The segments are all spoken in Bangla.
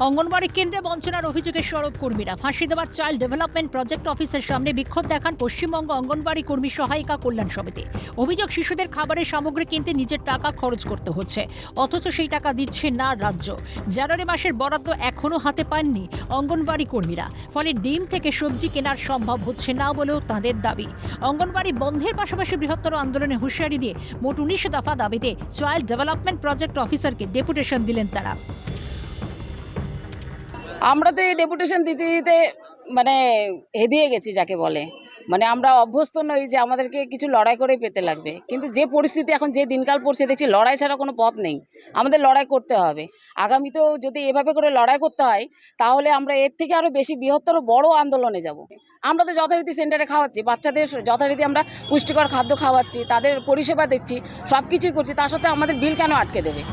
অঙ্গনবাড়ি কেন্দ্রে বঞ্চনার অভিযোগে সরব কর্মীরা। ফাঁসি দেওয়ার চাইল্ড ডেভেলপমেন্ট প্রজেক্ট অফিসের সামনে বিক্ষোভ দেখান পশ্চিমবঙ্গ অঙ্গনবাড়ি কর্মী সহায়িকা কল্যাণ সমিতি। অভিযোগ, শিশুদের খাবারের সামগ্রী কিনতে নিজের টাকা খরচ করতে হচ্ছে, অথচ সেই টাকা দিচ্ছে না রাজ্য। জানুয়ারি মাসের বরাদ্দ এখনও হাতে পাননি অঙ্গনবাড়ি কর্মীরা, ফলে ডিম থেকে সবজি কেনার সম্ভব হচ্ছে না বলেও তাঁদের দাবি। অঙ্গনবাড়ি বন্ধের পাশাপাশি বৃহত্তর আন্দোলনে হুঁশিয়ারি দিয়ে মোট 19 দফা দাবিতে চাইল্ড ডেভেলপমেন্ট প্রজেক্ট অফিসারকে ডেপুটেশন দিলেন তারা। আমরা তো এই ডেপুটেশন দিতে দিতে হেদিয়ে গেছি যাকে বলে। আমরা অভ্যস্ত নই যে আমাদেরকে কিছু লড়াই করে পেতে লাগবে, কিন্তু যে পরিস্থিতি এখন যে দিনকাল পড়ছে দেখছি লড়াই ছাড়া কোনো পথ নেই, আমাদের লড়াই করতে হবে। আগামীতেও যদি এভাবে করে লড়াই করতে হয় তাহলে আমরা এর থেকে আরও বেশি বৃহত্তর বড় আন্দোলনে যাব। আমরা তো যথারীতি সেন্টারে খাওয়াচ্ছি, বাচ্চাদের যথারীতি আমরা পুষ্টিকর খাদ্য খাওয়াচ্ছি, তাদের পরিষেবা দিচ্ছি, সব কিছুই করছি, তার সাথে আমাদের বিল কেন আটকে দেবে?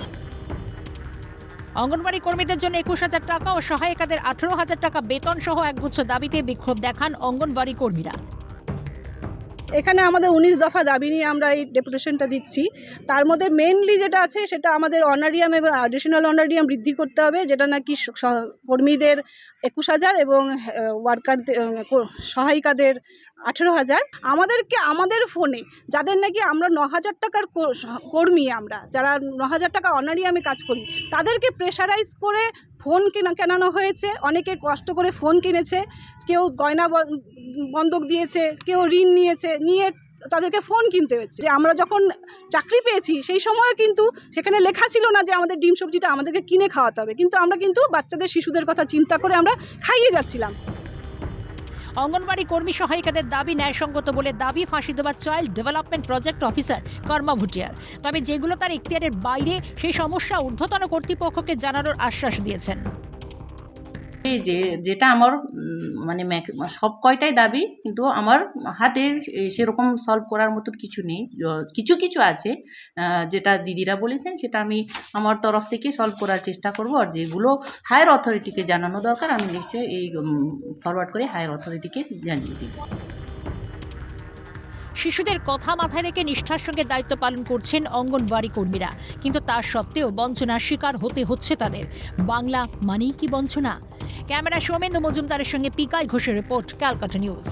অঙ্গনবাড়ি কর্মীদের জন্য 21,000 টাকা ও সহায়িকাদের 18,000 টাকা বেতন সহ একগুচ্ছ দাবিতে বিক্ষোভ দেখান অঙ্গনবাড়ি কর্মীরা। এখানে আমাদের 19 দফা দাবি নিয়ে আমরা এই ডেপুটেশনটা দিচ্ছি। তার মধ্যে মেইনলি যেটা আছে সেটা আমাদের অনারিয়াম এবং অ্যাডিশনাল অনারিয়াম বৃদ্ধি করতে হবে, যেটা নাকি কর্মীদের 21,000 এবং ওয়ার্কারদের সহায়িকাদের 18,000। আমাদেরকে আমাদের ফোনে যাদের নাকি আমরা 9,000 টাকার কর্মী, আমরা যারা 9,000 টাকা অনারিয়ামে কাজ করি, তাদেরকে প্রেশারাইজ করে ফোন কেনানো হয়েছে। অনেকে কষ্ট করে ফোন কিনেছে, কেউ গয়না বন্ধক দিয়েছে, কেউ ঋণ নিয়ে তাদেরকে ফোন কিনতে হয়েছে। যে আমরা যখন চাকরি পেয়েছি সেই সময় কিন্তু সেখানে লেখা ছিল না যে আমাদের ডিম সবজিটা আমাদেরকে কিনে খাওয়াতে হবে, কিন্তু আমরা কিন্তু বাচ্চাদের শিশুদের কথা চিন্তা করে আমরা খাইয়ে যাচ্ছিলাম। অঙ্গনবাড়ি কর্মী সহায়িকাদের দাবি ন্যায়সঙ্গত বলে দাবি ফাঁসি দেওয়ার চাইল্ড ডেভেলপমেন্ট প্রজেক্ট অফিসার কর্মা ভুটিয়ার। তবে যেগুলো তার এখতিয়ারের বাইরে সেই সমস্যা ঊর্ধ্বতন কর্তৃপক্ষকে জানানোর আশ্বাস দিয়েছেন। যেটা আমার সব কয়টাই দাবি, কিন্তু আমার হাতে সেরকম সলভ করার মতন কিছু নেই। কিছু আছে যেটা দিদিরা বলেছেন, সেটা আমি আমার তরফ থেকে সলভ করার চেষ্টা করব। আর যেগুলো হায়ার অথরিটিকে জানানো দরকার আমি নিশ্চয়ই এই ফরওয়ার্ড করে হায়ার অথরিটিকে জানিয়ে দিব। শিশুদের কথা মাথায় রেখে নিষ্ঠার সঙ্গে দায়িত্ব পালন করছেন অঙ্গনবাড়ি কর্মীরা, কিন্তু তার সত্ত্বেও বঞ্চনার শিকার হতে হচ্ছে তাদের। বাংলা মানেই কি বঞ্চনা? ক্যামেরা সৌমেন্দু মজুমদারের সঙ্গে পিকাই ঘোষের রিপোর্ট, ক্যালকাটা নিউজ।